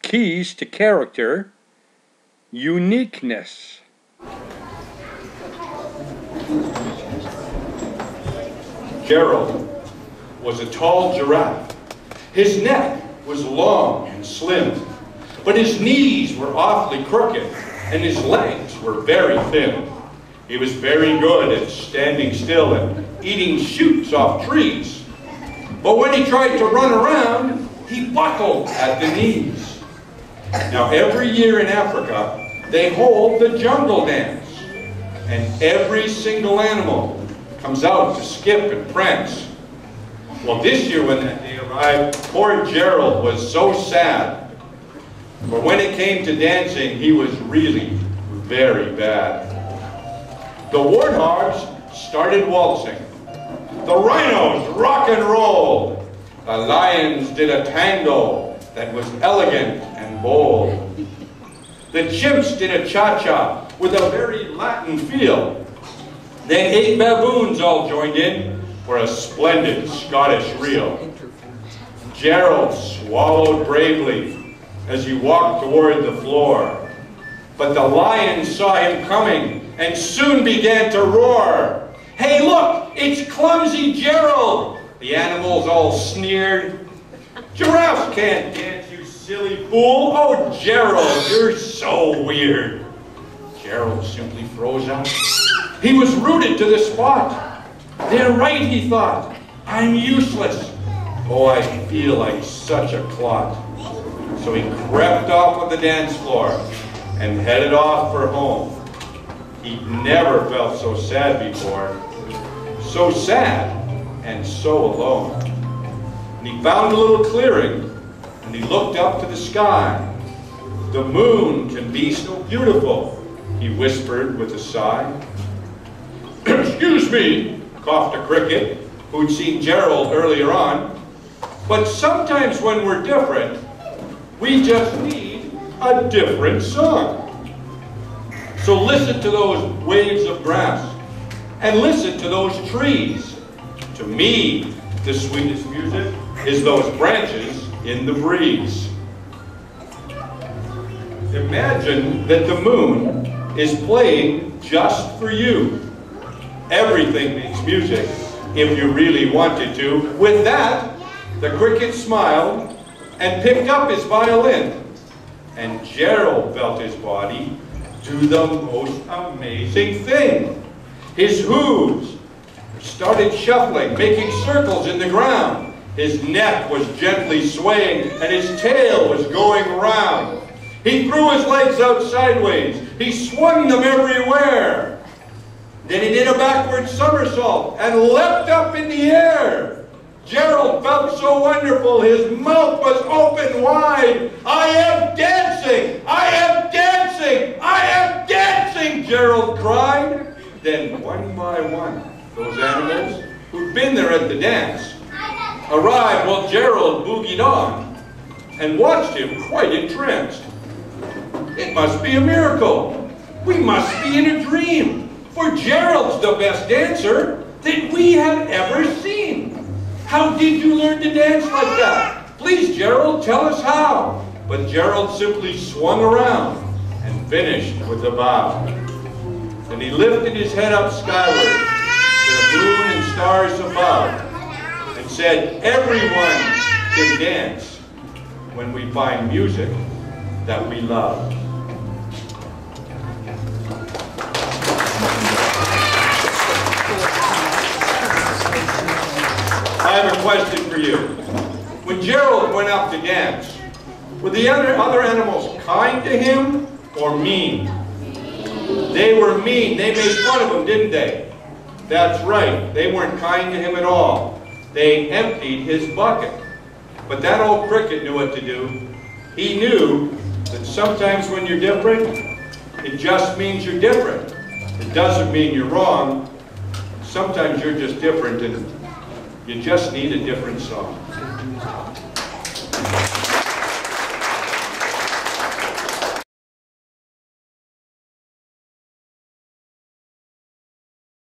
Keys to character: uniqueness. Gerald was a tall giraffe. His neck was long and slim, but his knees were awfully crooked and his legs were very thin. He was very good at standing still and eating shoots off trees. But when he tried to run around, he buckled at the knees. Now every year in Africa, they hold the jungle dance, and every single animal comes out to skip and prance. Well, this year when that day arrived, poor Gerald was so sad. For when it came to dancing, he was really very bad. The warthogs started waltzing. The rhinos rock and rolled. The lions did a tango that was elegant and bold. The chimps did a cha-cha with a very Latin feel. Then 8 baboons all joined in for a splendid Scottish reel. Gerald swallowed bravely as he walked toward the floor. But the lions saw him coming and soon began to roar. "Hey, look, it's clumsy Gerald!" The animals all sneered. "Giraffes can't dance, you silly fool! Oh, Gerald, you're so weird!" Gerald simply froze out. He was rooted to the spot. "They're right," he thought. "I'm useless. Oh, I feel like such a clot." So he crept off of the dance floor and headed off for home. He'd never felt so sad before. So sad and so alone. And he found a little clearing and he looked up to the sky. "The moon can be so beautiful," he whispered with a sigh. "Excuse me," coughed a cricket who'd seen Gerald earlier on, "but sometimes when we're different, we just need a different song." So listen to those waves of grass and listen to those trees. To me, the sweetest music is those branches in the breeze. Imagine that the moon is playing just for you. Everything makes music if you really wanted to. With that, the cricket smiled and picked up his violin. And Gerald felt his body do the most amazing thing. His hooves started shuffling, making circles in the ground. His neck was gently swaying and his tail was going round. He threw his legs out sideways. He swung them everywhere. Then he did a backward somersault and leapt up in the air. Gerald felt so wonderful, his mouth was open wide. "I am dancing! I am dancing! I am dancing!" Gerald cried. Then one by one, those animals who'd been there at the dance arrived while Gerald boogied on and watched him quite entranced. It must be a miracle. We must be in a dream, for Gerald's the best dancer that we have ever seen. How did you learn to dance like that? Please, Gerald, tell us how. But Gerald simply swung around and finished with a bow. Then he lifted his head up skyward to the moon and stars above and said, "Everyone can dance when we find music that we love." I have a question for you. When Gerald went up to dance, were the other animals kind to him or mean? They were mean. They made fun of him, didn't they? That's right. They weren't kind to him at all. They emptied his bucket. But that old cricket knew what to do. He knew that sometimes when you're different, it just means you're different. It doesn't mean you're wrong. Sometimes you're just different and you just need a different song.